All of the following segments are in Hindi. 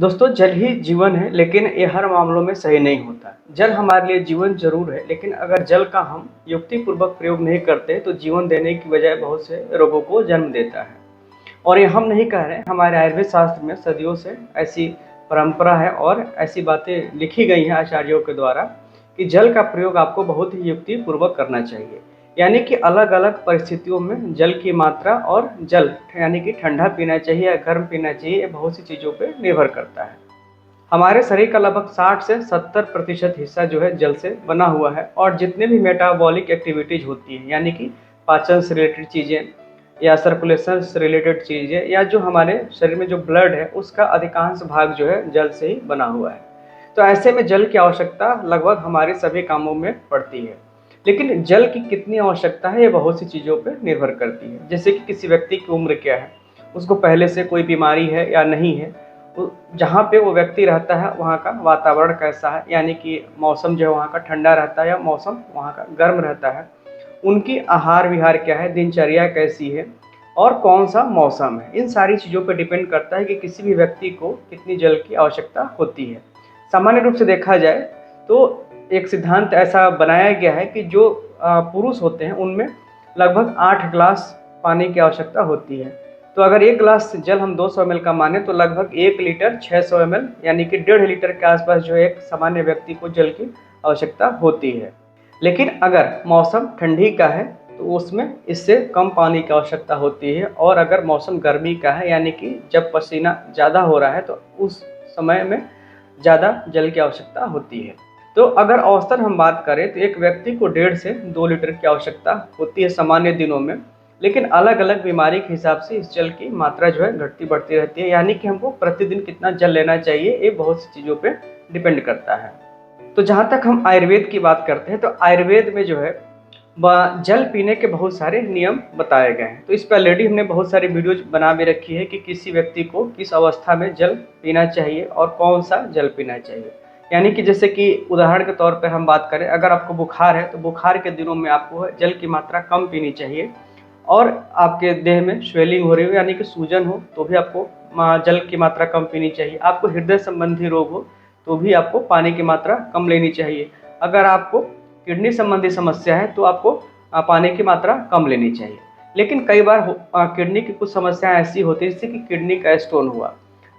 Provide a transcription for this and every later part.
दोस्तों, जल ही जीवन है, लेकिन ये हर मामलों में सही नहीं होता। जल हमारे लिए जीवन जरूर है, लेकिन अगर जल का हम युक्तिपूर्वक प्रयोग नहीं करते तो जीवन देने की बजाय बहुत से रोगों को जन्म देता है। और ये हम नहीं कह रहे, हमारे आयुर्वेद शास्त्र में सदियों से ऐसी परंपरा है और ऐसी बातें लिखी गई हैं आचार्यों के द्वारा कि जल का प्रयोग आपको बहुत ही युक्तिपूर्वक करना चाहिए। यानी कि अलग अलग परिस्थितियों में जल की मात्रा और जल यानी कि ठंडा पीना चाहिए या गर्म पीना चाहिए, ये बहुत सी चीज़ों पर निर्भर करता है। हमारे शरीर का लगभग 60 से 70% हिस्सा जो है जल से बना हुआ है। और जितने भी मेटाबॉलिक एक्टिविटीज़ होती हैं, यानी कि पाचन से रिलेटेड चीज़ें या सर्कुलेशन से रिलेटेड चीज़ें या जो हमारे शरीर में जो ब्लड है, उसका अधिकांश भाग जो है जल से ही बना हुआ है। तो ऐसे में जल की आवश्यकता लगभग हमारे सभी कामों में पड़ती है। लेकिन जल की कितनी आवश्यकता है, ये बहुत सी चीज़ों पर निर्भर करती है। जैसे कि किसी व्यक्ति की उम्र क्या है, उसको पहले से कोई बीमारी है या नहीं है, जहाँ पे वो व्यक्ति रहता है वहाँ का वातावरण कैसा है, यानी कि मौसम जो है वहाँ का ठंडा रहता है या मौसम वहाँ का गर्म रहता है, उनकी आहार विहार क्या है, दिनचर्या कैसी है और कौन सा मौसम है, इन सारी चीज़ों पर डिपेंड करता है कि किसी भी व्यक्ति को कितनी जल की आवश्यकता होती है। सामान्य रूप से देखा जाए तो एक सिद्धांत ऐसा बनाया गया है कि जो पुरुष होते हैं उनमें लगभग 8 गिलास पानी की आवश्यकता होती है। तो अगर 1 गिलास जल हम 200 ml का माने तो लगभग 1 लीटर 600 ml यानी कि 1.5 लीटर के आसपास जो एक सामान्य व्यक्ति को जल की आवश्यकता होती है। लेकिन अगर मौसम ठंडी का है तो उसमें इससे कम पानी की आवश्यकता होती है। और अगर मौसम गर्मी का है, यानी कि जब पसीना ज़्यादा हो रहा है, तो उस समय में ज़्यादा जल की आवश्यकता होती है। तो अगर औसतन हम बात करें तो एक व्यक्ति को 1.5 से 2 लीटर की आवश्यकता होती है सामान्य दिनों में। लेकिन अलग अलग बीमारी के हिसाब से इस जल की मात्रा जो है घटती बढ़ती रहती है। यानी कि हमको प्रतिदिन कितना जल लेना चाहिए, ये बहुत सी चीज़ों पे डिपेंड करता है। तो जहाँ तक हम आयुर्वेद की बात करते हैं तो आयुर्वेद में जो है जल पीने के बहुत सारे नियम बताए गए हैं। तो इस पर ऑलरेडी हमने बहुत सारी वीडियोज बना भी रखी है कि किसी व्यक्ति को किस अवस्था में जल पीना चाहिए और कौन सा जल पीना चाहिए। यानी कि जैसे कि उदाहरण के तौर पर हम बात करें, अगर आपको बुखार है तो बुखार के दिनों में आपको जल की मात्रा कम पीनी चाहिए। और आपके देह में स्वेलिंग हो रही हो, यानी कि सूजन हो, तो भी आपको जल की मात्रा कम पीनी चाहिए। आपको हृदय संबंधी रोग हो तो भी आपको पानी की मात्रा कम लेनी चाहिए। अगर आपको किडनी संबंधी समस्या है तो आपको पानी की मात्रा कम लेनी चाहिए। लेकिन कई बार किडनी की कुछ समस्याएं ऐसी होती है जैसे कि किडनी का स्टोन हुआ,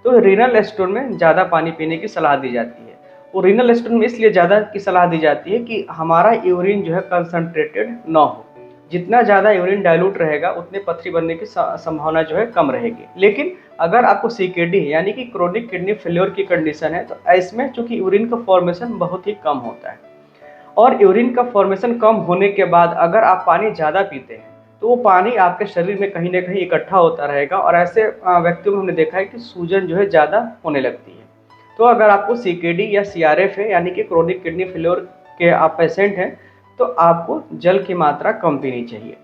तो रीनल स्टोन में ज़्यादा पानी पीने की सलाह दी जाती है। और रीनल स्टोन में इसलिए ज़्यादा की सलाह दी जाती है कि हमारा यूरिन जो है कंसनट्रेटेड ना हो। जितना ज़्यादा यूरिन डाइल्यूट रहेगा उतने पथरी बनने की संभावना जो है कम रहेगी। लेकिन अगर आपको सीकेडी यानी कि क्रोनिक किडनी फेल्योर की कंडीशन है तो इसमें चूंकि यूरिन का फॉर्मेशन बहुत ही कम होता है, और यूरिन का फॉर्मेशन कम होने के बाद अगर आप पानी ज़्यादा पीते हैं तो वो पानी आपके शरीर में कहीं ना कहीं इकट्ठा होता रहेगा। और ऐसे व्यक्तियों में हमने देखा है कि सूजन जो है ज़्यादा होने लगती है। तो अगर आपको सीकेडी या सीआरएफ है, यानी कि क्रोनिक किडनी फेल्योर के आप पेशेंट हैं, तो आपको जल की मात्रा कम पीनी चाहिए।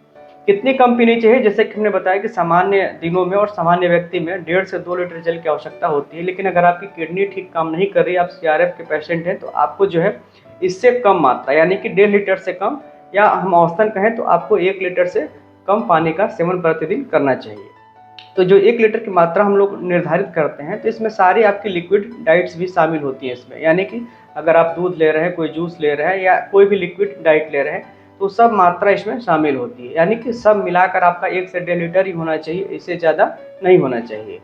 कितनी कम पीनी चाहिए? जैसे कि हमने बताया कि सामान्य दिनों में और सामान्य व्यक्ति में 1.5 से 2 लीटर जल की आवश्यकता होती है। लेकिन अगर आपकी किडनी ठीक काम नहीं कर रही, आप सीआरएफ के पेशेंट हैं, तो आपको जो है इससे कम मात्रा यानी कि 1.5 लीटर से कम, या हम औसतन कहें तो आपको 1 लीटर से कम पानी का सेवन प्रतिदिन करना चाहिए। तो जो 1 लीटर की मात्रा हम लोग निर्धारित करते हैं तो इसमें सारी आपकी लिक्विड डाइट्स भी शामिल होती हैं इसमें। यानी कि अगर आप दूध ले रहे हैं, कोई जूस ले रहे हैं, या कोई भी लिक्विड डाइट ले रहे हैं, तो सब मात्रा इसमें शामिल होती है। यानी कि सब मिलाकर आपका 1 से 1.5 लीटर ही होना चाहिए, इससे ज़्यादा नहीं होना चाहिए।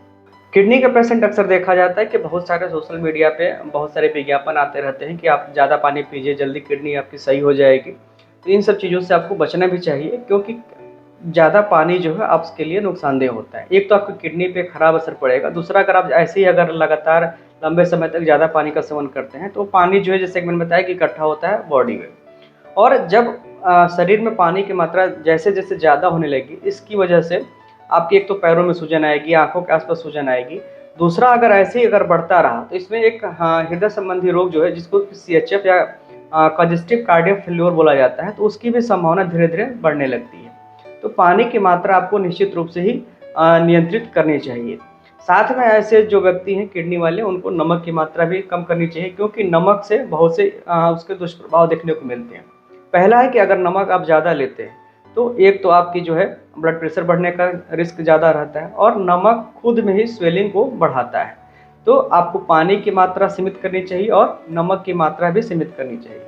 किडनी का पेशेंट अक्सर देखा जाता है कि बहुत सारे सोशल मीडिया पे बहुत सारे विज्ञापन आते रहते हैं कि आप ज़्यादा पानी पीजिए, जल्दी किडनी आपकी सही हो जाएगी। तो इन सब चीज़ों से आपको बचना भी चाहिए, क्योंकि ज़्यादा पानी जो है आपके लिए नुकसानदेह होता है। एक तो आपकी किडनी पे खराब असर पड़ेगा, दूसरा अगर आप ऐसे ही अगर लगातार लंबे समय तक ज़्यादा पानी का सेवन करते हैं तो पानी जो है, जैसे कि मैंने बताया, कि इकट्ठा होता है बॉडी में। और जब शरीर में पानी की मात्रा जैसे जैसे ज़्यादा होने लगी, इसकी वजह से आपकी एक तो पैरों में सूजन आएगी, आँखों के आसपास सूजन आएगी। दूसरा, अगर ऐसे ही अगर बढ़ता रहा तो इसमें एक हृदय संबंधी रोग जो है, जिसको CHF या कंजेस्टिव कार्डियक फेल्योर बोला जाता है, तो उसकी भी संभावना धीरे धीरे बढ़ने लगती है। तो पानी की मात्रा आपको निश्चित रूप से ही नियंत्रित करनी चाहिए। साथ में ऐसे जो व्यक्ति हैं किडनी वाले, उनको नमक की मात्रा भी कम करनी चाहिए, क्योंकि नमक से बहुत से उसके दुष्प्रभाव देखने को मिलते हैं। पहला है कि अगर नमक आप ज़्यादा लेते हैं तो एक तो आपकी जो है ब्लड प्रेशर बढ़ने का रिस्क ज़्यादा रहता है, और नमक खुद में ही स्वेलिंग को बढ़ाता है। तो आपको पानी की मात्रा सीमित करनी चाहिए और नमक की मात्रा भी सीमित करनी चाहिए।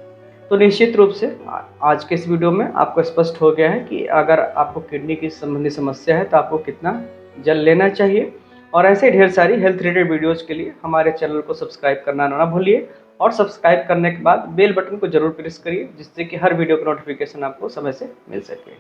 तो निश्चित रूप से आज के इस वीडियो में आपको स्पष्ट हो गया है कि अगर आपको किडनी की संबंधी समस्या है तो आपको कितना जल लेना चाहिए। और ऐसे ढेर सारी हेल्थ रिलेटेड वीडियोज़ के लिए हमारे चैनल को सब्सक्राइब करना ना भूलिए, और सब्सक्राइब करने के बाद बेल बटन को जरूर प्रेस करिए, जिससे कि हर वीडियो का नोटिफिकेशन आपको समय से मिल सके।